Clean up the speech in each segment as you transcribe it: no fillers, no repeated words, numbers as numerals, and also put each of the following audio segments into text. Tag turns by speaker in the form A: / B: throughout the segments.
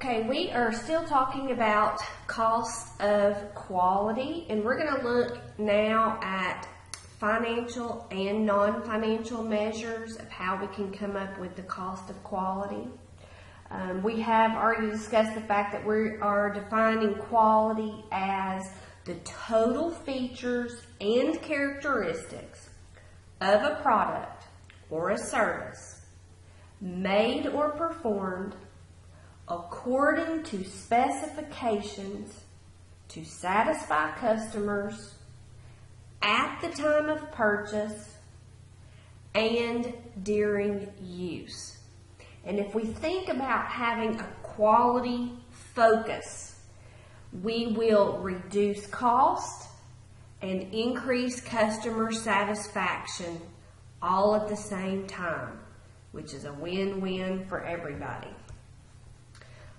A: Okay, we are still talking about costs of quality, and we're going to look now at financial and non-financial measures of how we can come up with the cost of quality. We have already discussed the fact that we are defining quality as the total features and characteristics of a product or a service made or performed according to specifications to satisfy customers at the time of purchase and during use. And if we think about having a quality focus, we will reduce cost and increase customer satisfaction all at the same time, which is a win-win for everybody.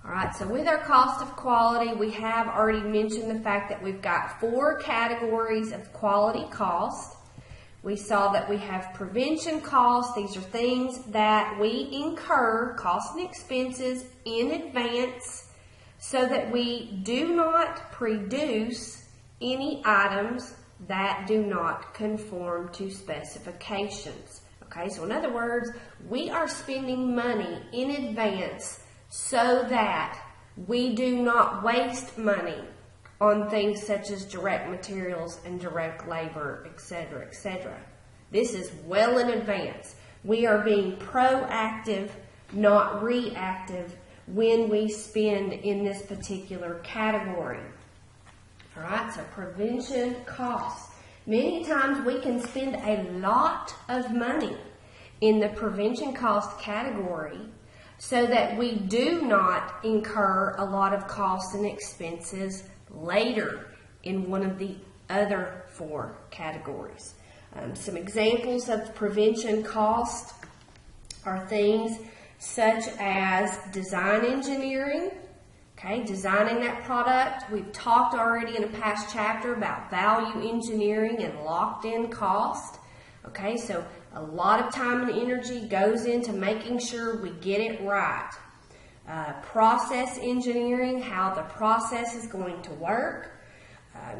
A: All right, so with our cost of quality, we have already mentioned the fact that we've got 4 categories of quality cost. We saw that we have prevention costs. These are things that we incur, costs and expenses, in advance so that we do not produce any items that do not conform to specifications. Okay, so in other words, we are spending money in advance so that we do not waste money on things such as direct materials and direct labor, etc., etc. This is well in advance. We are being proactive, not reactive, when we spend in this particular category. All right, so prevention costs. Many times we can spend a lot of money in the prevention cost category so that we do not incur a lot of costs and expenses later in one of the other 4 categories. Some examples of prevention cost are things such as design engineering, okay, designing that product. We've talked already in a past chapter about value engineering and locked-in cost. Okay, so a lot of time and energy goes into making sure we get it right. Process engineering, how the process is going to work.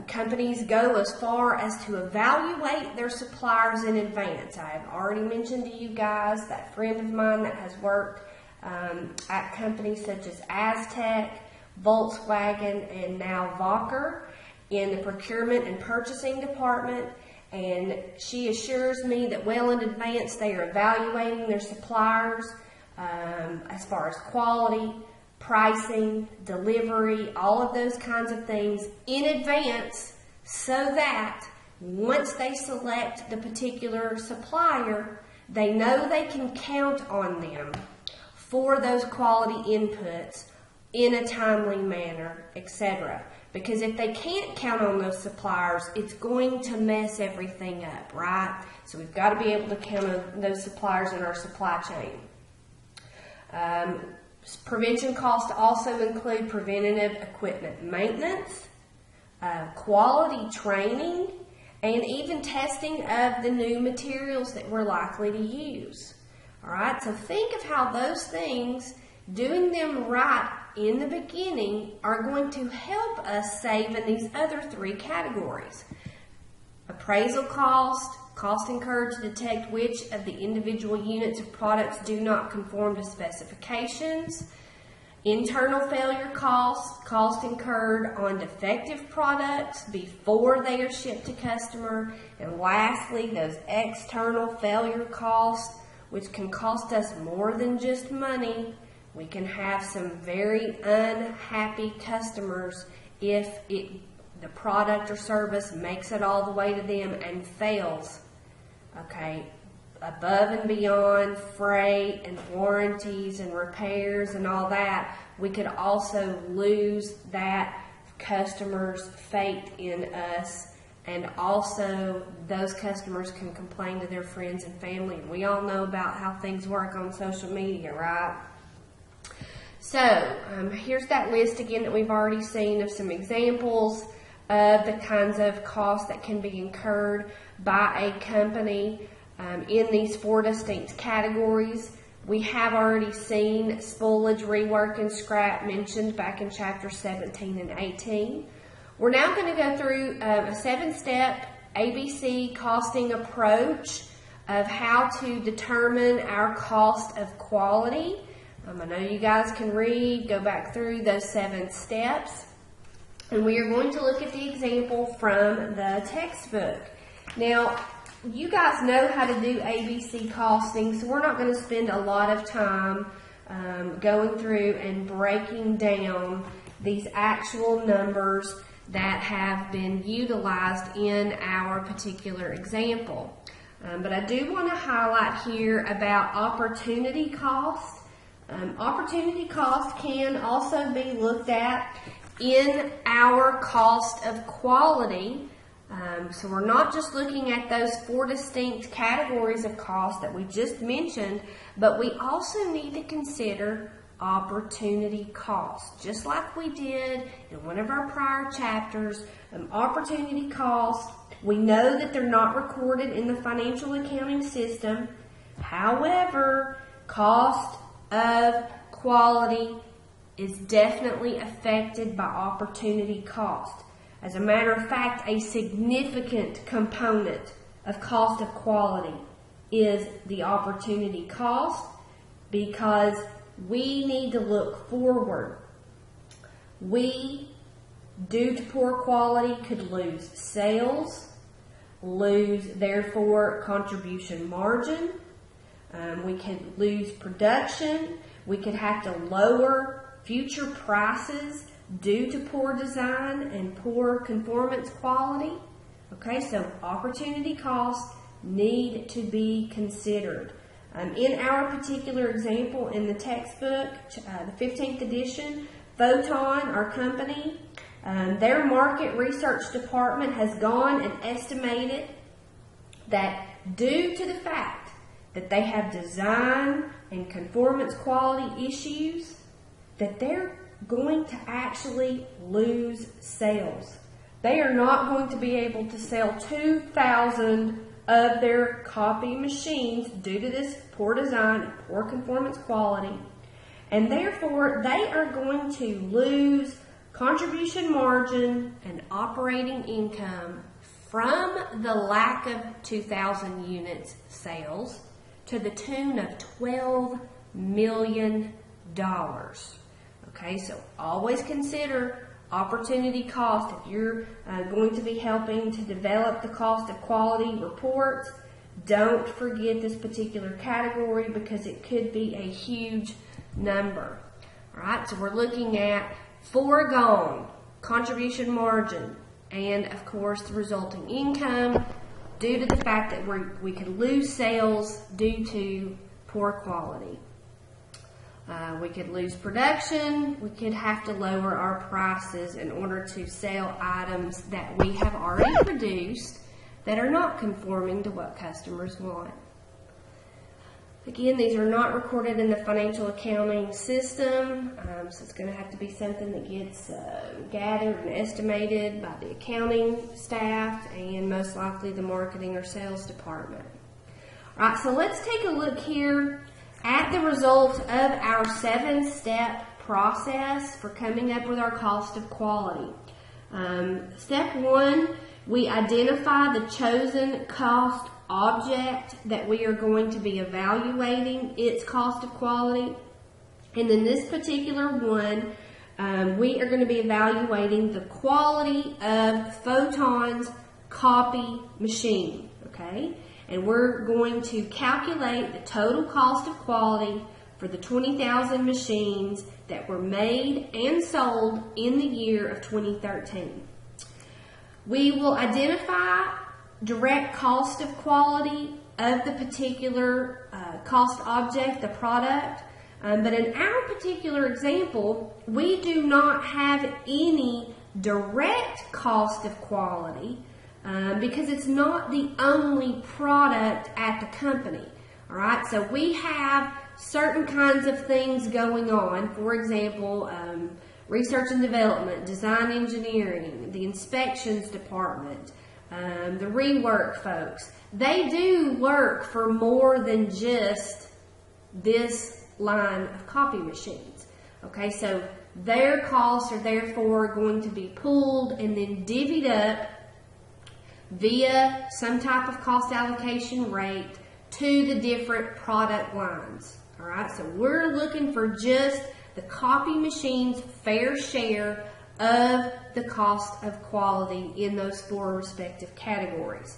A: Companies go as far as to evaluate their suppliers in advance. I have already mentioned to you guys that friend of mine that has worked at companies such as Aztec, Volkswagen, and now Vocker in the procurement and purchasing department. And she assures me that well in advance they are evaluating their suppliers as far as quality, pricing, delivery, all of those kinds of things in advance so that once they select the particular supplier, they know they can count on them for those quality inputs in a timely manner, etc. Because if they can't count on those suppliers, it's going to mess everything up, right? So we've got to be able to count on those suppliers in our supply chain. Prevention costs also include preventative equipment maintenance, quality training, and even testing of the new materials that we're likely to use. All right, so think of how those things, doing them right in the beginning, are going to help us save in these other 3 categories. Appraisal cost, cost incurred to detect which of the individual units of products do not conform to specifications. Internal failure costs, cost incurred on defective products before they are shipped to customer. And lastly, those external failure costs, which can cost us more than just money. We can have some very unhappy customers if the product or service makes it all the way to them and fails. Okay, above and beyond freight and warranties and repairs and all that, we could also lose that customer's faith in us, and also those customers can complain to their friends and family. We all know about how things work on social media, right? So here's that list again that we've already seen of some examples of the kinds of costs that can be incurred by a company in these 4 distinct categories. We have already seen spoilage, rework, and scrap mentioned back in chapter 17 and 18. We're now going to go through a 7-step ABC costing approach of how to determine our cost of quality. I know you guys can read, go back through those 7 steps. And we are going to look at the example from the textbook. Now, you guys know how to do ABC costing, so we're not going to spend a lot of time going through and breaking down these actual numbers that have been utilized in our particular example. But I do want to highlight here about opportunity cost. Opportunity cost can also be looked at in our cost of quality. So we're not just looking at those 4 distinct categories of cost that we just mentioned, but we also need to consider opportunity cost. Just like we did in one of our prior chapters, opportunity cost, we know that they're not recorded in the financial accounting system. However, cost of quality is definitely affected by opportunity cost. As a matter of fact, a significant component of cost of quality is the opportunity cost, because we need to look forward. We, due to poor quality, could lose sales, lose, therefore, contribution margin. We could lose production. We could have to lower future prices due to poor design and poor conformance quality. Okay, so opportunity costs need to be considered. In our particular example in the textbook, the 15th edition, Photon, our company, their market research department has gone and estimated that due to the fact that they have design and conformance quality issues, that they're going to actually lose sales. They are not going to be able to sell 2,000 of their copy machines due to this poor design and poor conformance quality, and therefore they are going to lose contribution margin and operating income from the lack of 2,000 units sales to the tune of $12 million. Okay, so always consider opportunity cost. If you're going to be helping to develop the cost of quality reports, don't forget this particular category, because it could be a huge number. All right, so we're looking at foregone contribution margin and, of course, the resulting income due to the fact that we could lose sales due to poor quality. We could lose production. We could have to lower our prices in order to sell items that we have already produced that are not conforming to what customers want. Again, these are not recorded in the financial accounting system, so it's going to have to be something that gets gathered and estimated by the accounting staff and most likely the marketing or sales department. All right, so let's take a look here at the result of our 7-step process for coming up with our cost of quality. Step 1, we identify the chosen cost object that we are going to be evaluating its cost of quality. And in this particular one, we are going to be evaluating the quality of Photon's copy machine. Okay? And we're going to calculate the total cost of quality for the 20,000 machines that were made and sold in the year of 2013. We will identify direct cost of quality of the particular cost object, the product. But in our particular example, we do not have any direct cost of quality because it's not the only product at the company. All right, so we have certain kinds of things going on. For example, research and development, design engineering, the inspections department, the rework folks. They do work for more than just this line of copy machines. Okay, so their costs are therefore going to be pulled and then divvied up via some type of cost allocation rate to the different product lines. All right, so we're looking for just the copy machine's fair share of the cost of quality in those four respective categories.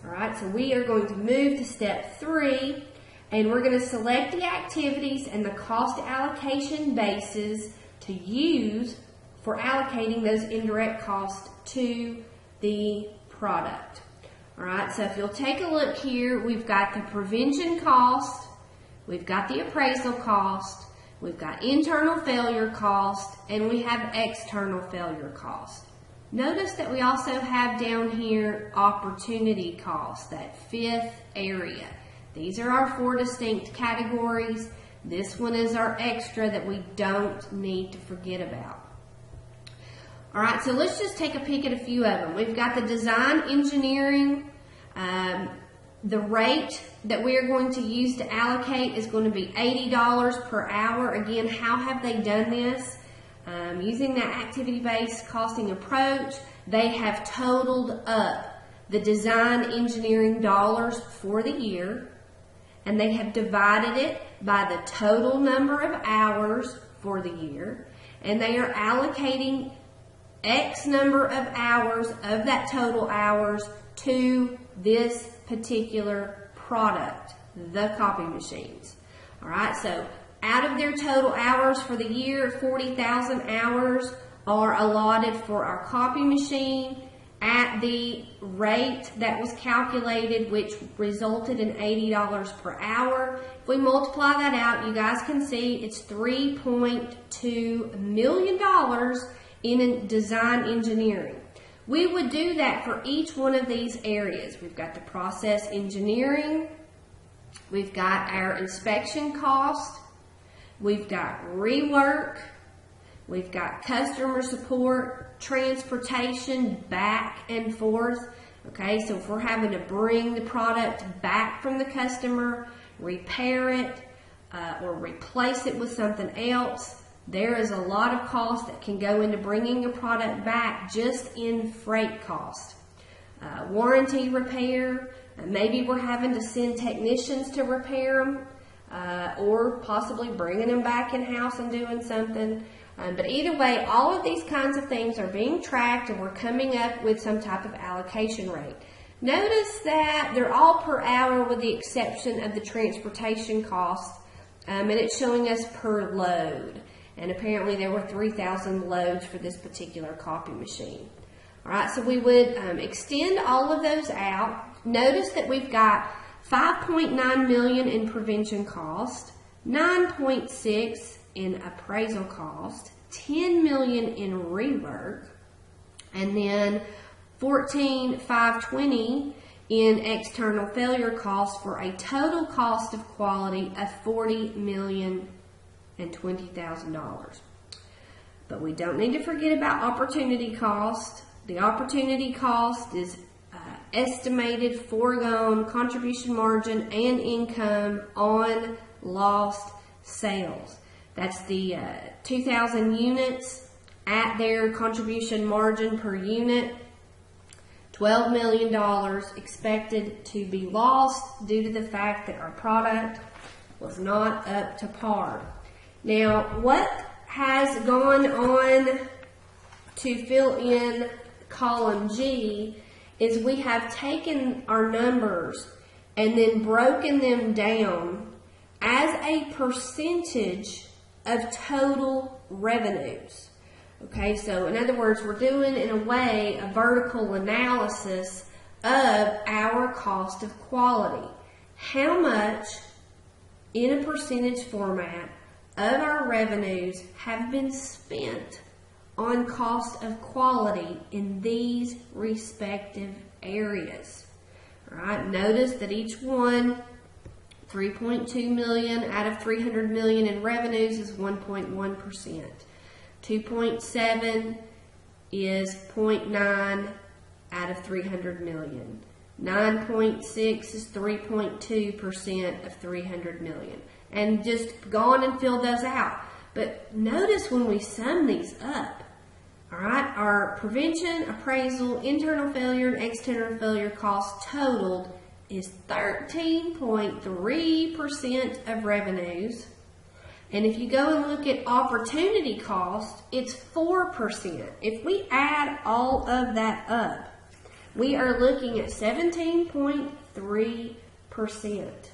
A: All right, so we are going to move to step 3, and we're going to select the activities and the cost allocation bases to use for allocating those indirect costs to the product. All right, so if you'll take a look here, we've got the prevention cost, we've got the appraisal cost, we've got internal failure cost, and we have external failure cost. Notice that we also have down here opportunity cost, that 5th area. These are our 4 distinct categories. This one is our extra that we don't need to forget about. All right, so let's just take a peek at a few of them. We've got the design engineering. The rate that we are going to use to allocate is going to be $80 per hour. Again, how have they done this? Using that activity-based costing approach, they have totaled up the design engineering dollars for the year, and they have divided it by the total number of hours for the year, and they are allocating X number of hours of that total hours to this particular product, the copy machines. All right, so out of their total hours for the year, 40,000 hours are allotted for our copy machine at the rate that was calculated, which resulted in $80 per hour. If we multiply that out, you guys can see it's $3.2 million in design engineering. We would do that for each one of these areas. We've got the process engineering, we've got our inspection cost, we've got rework, we've got customer support, transportation back and forth. Okay, so if we're having to bring the product back from the customer, repair it, or replace it with something else, there is a lot of cost that can go into bringing a product back just in freight cost. Warranty repair, maybe we're having to send technicians to repair them, or possibly bringing them back in-house and doing something. But either way, all of these kinds of things are being tracked, and we're coming up with some type of allocation rate. Notice that they're all per hour with the exception of the transportation cost, and it's showing us per load. And apparently there were 3,000 loads for this particular copy machine. All right, so we would extend all of those out. Notice that we've got $5.9 million in prevention cost, $9.6 in appraisal cost, $10 million in rework, and then $14,520 in external failure costs, for a total cost of quality of $40,020,000. But we don't need to forget about opportunity cost. The opportunity cost is estimated foregone contribution margin and income on lost sales. That's the 2,000 units at their contribution margin per unit. $12 million expected to be lost due to the fact that our product was not up to par. Now, what has gone on to fill in column G is we have taken our numbers and then broken them down as a percentage of total revenues. Okay, so in other words, we're doing, in a way, a vertical analysis of our cost of quality. How much, in a percentage format, of our revenues have been spent on cost of quality in these respective areas. All right, notice that each one, 3.2 million out of 300 million in revenues is 1.1%. 2.7 is 0.9 out of 300 million. 9.6 is 3.2% of 300 million. and just go on and fill those out. But notice when we sum these up, all right, our prevention, appraisal, internal failure, and external failure costs totaled is 13.3% of revenues. And if you go and look at opportunity cost, it's 4%. If we add all of that up, we are looking at 17.3%.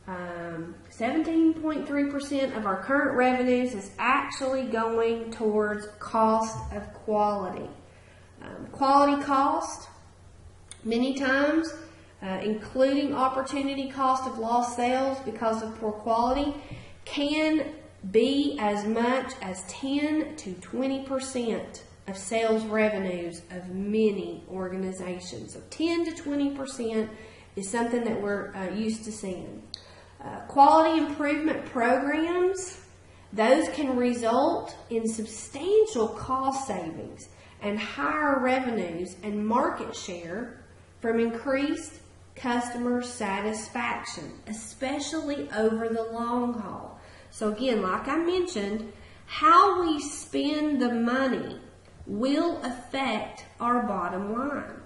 A: 17.3% of our current revenues is actually going towards cost of quality. Quality cost, many times, including opportunity cost of lost sales because of poor quality, can be as much as 10 to 20% of sales revenues of many organizations. So 10 to 20% is something that we're used to seeing. Quality improvement programs, those can result in substantial cost savings and higher revenues and market share from increased customer satisfaction, especially over the long haul. So again, like I mentioned, how we spend the money will affect our bottom line.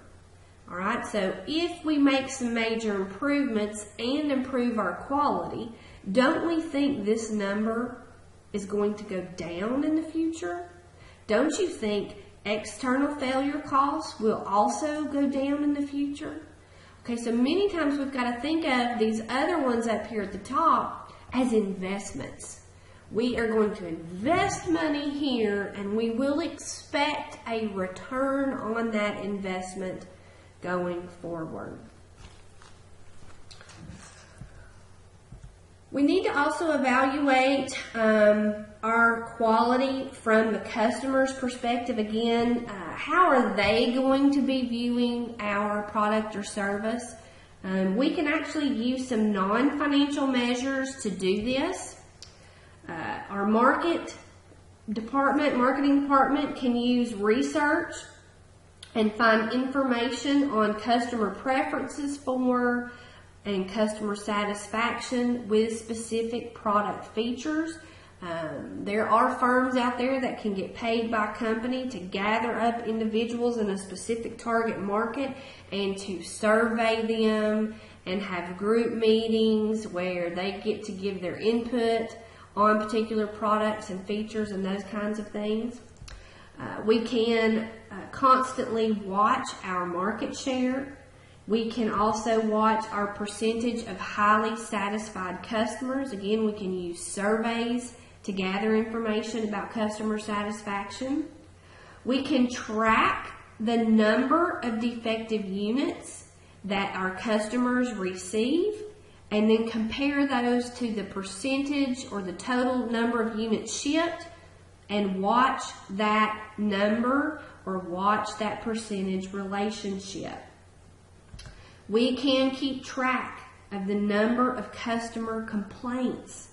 A: All right, so if we make some major improvements and improve our quality, don't we think this number is going to go down in the future? Don't you think external failure costs will also go down in the future? Okay, so many times we've got to think of these other ones up here at the top as investments. We are going to invest money here, and we will expect a return on that investment going forward. We need to also evaluate our quality from the customer's perspective. Again, how are they going to be viewing our product or service? We can actually use some non-financial measures to do this. Our marketing department can use research and find information on customer preferences for and customer satisfaction with specific product features. There are firms out there that can get paid by a company to gather up individuals in a specific target market and to survey them and have group meetings where they get to give their input on particular products and features and those kinds of things. We can constantly watch our market share. We can also watch our percentage of highly satisfied customers. Again, we can use surveys to gather information about customer satisfaction. We can track the number of defective units that our customers receive and then compare those to the percentage or the total number of units shipped and watch that number or watch that percentage relationship. We can keep track of the number of customer complaints.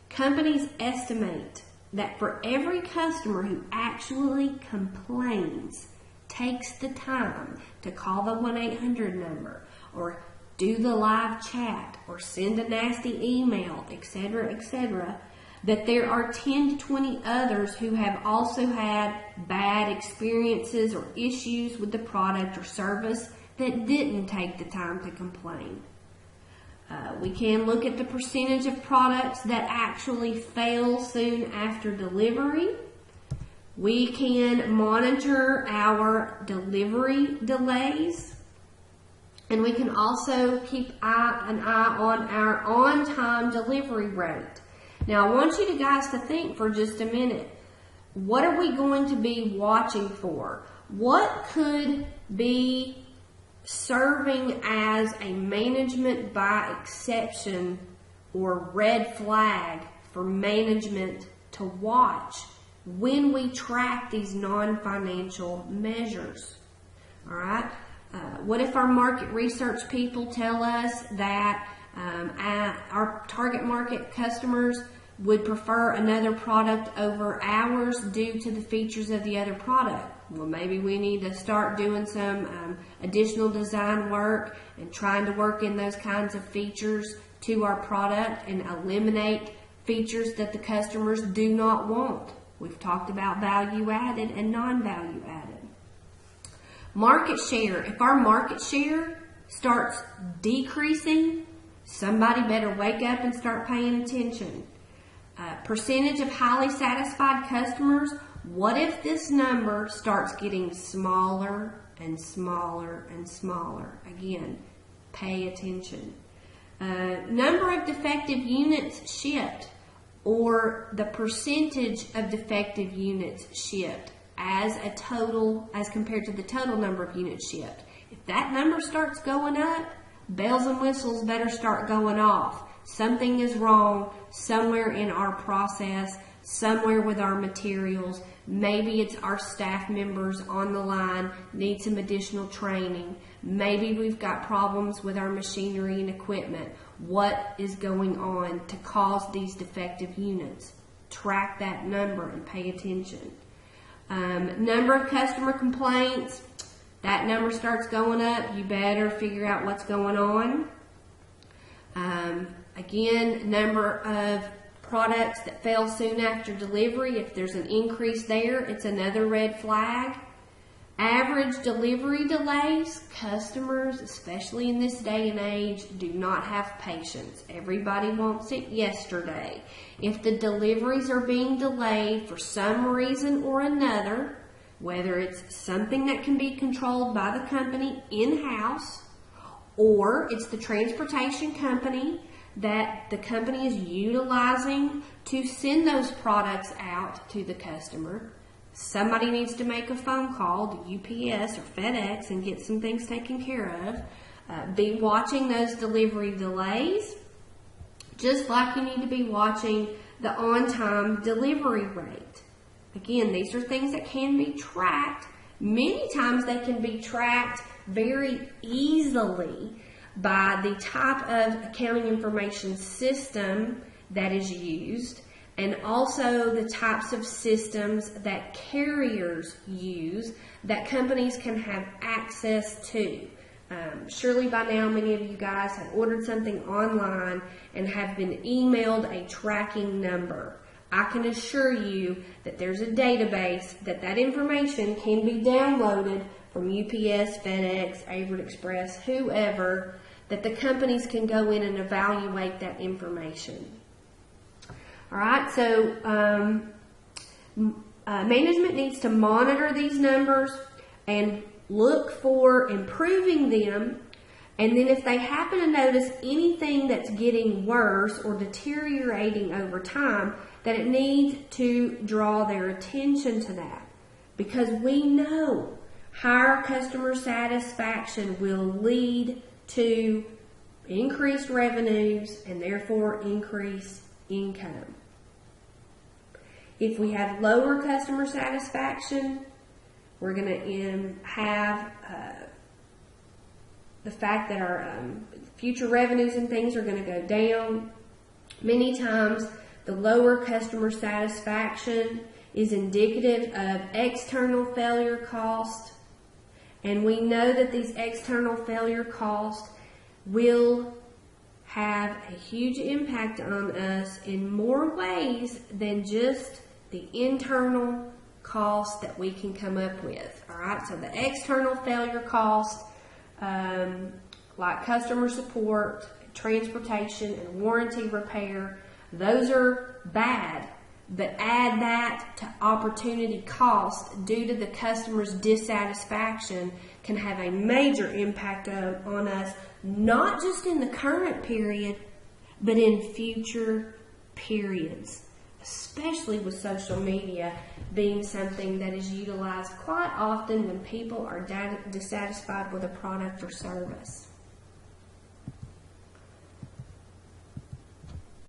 A: Companies estimate that for every customer who actually complains, takes the time to call the 1-800 number or do the live chat or send a nasty email, etc., that there are 10 to 20 others who have also had bad experiences or issues with the product or service that didn't take the time to complain. We can look at the percentage of products that actually fail soon after delivery. We can monitor our delivery delays. And we can also keep an eye on our on-time delivery rate. Now, I want you guys to think for just a minute. What are we going to be watching for? What could be serving as a management by exception or red flag for management to watch when we track these non-financial measures? All right. What if our market research people tell us that our target market customers would prefer another product over ours due to the features of the other product? Well, maybe we need to start doing some additional design work and trying to work in those kinds of features to our product and eliminate features that the customers do not want. We've talked about value added and non-value added. Market share. If our market share starts decreasing, somebody better wake up and start paying attention. Percentage of highly satisfied customers. What if this number starts getting smaller and smaller and smaller? Again, pay attention. Number of defective units shipped, or the percentage of defective units shipped as compared to the total number of units shipped. If that number starts going up, bells and whistles better start going off. Something is wrong somewhere in our process, somewhere with our materials. Maybe it's our staff members on the line need some additional training. Maybe we've got problems with our machinery and equipment. What is going on to cause these defective units? Track that number and pay attention. Number of customer complaints. That number starts going up. You better figure out what's going on. Again, number of products that fail soon after delivery. If there's an increase there, it's another red flag. Average delivery delays. Customers, especially in this day and age, do not have patience. Everybody wants it yesterday. If the deliveries are being delayed for some reason or another, whether it's something that can be controlled by the company in-house, or it's the transportation company that the company is utilizing to send those products out to the customer, somebody needs to make a phone call to UPS or FedEx and get some things taken care of. Be watching those delivery delays, just like you need to be watching the on-time delivery rate. Again, these are things that can be tracked. Many times they can be tracked very easily by the type of accounting information system that is used, and also the types of systems that carriers use that companies can have access to. Surely by now many of you guys have ordered something online and have been emailed a tracking number. I can assure you that there's a database that information can be downloaded from UPS, FedEx, Averitt Express, whoever, that the companies can go in and evaluate that information. All right, so management needs to monitor these numbers and look for improving them. And then if they happen to notice anything that's getting worse or deteriorating over time, that it needs to draw their attention to that. Because we know higher customer satisfaction will lead to increased revenues and therefore increased income. If we have lower customer satisfaction, we're going to have the fact that our future revenues and things are going to go down. Many times, the lower customer satisfaction is indicative of external failure cost, and we know that these external failure costs will have a huge impact on us in more ways than just the internal cost that we can come up with. All right, so the external failure cost, like customer support, transportation, and warranty repair, those are bad. But add that to opportunity cost due to the customer's dissatisfaction can have a major impact on us, not just in the current period, but in future periods, especially with social media being something that is utilized quite often when people are dissatisfied with a product or service.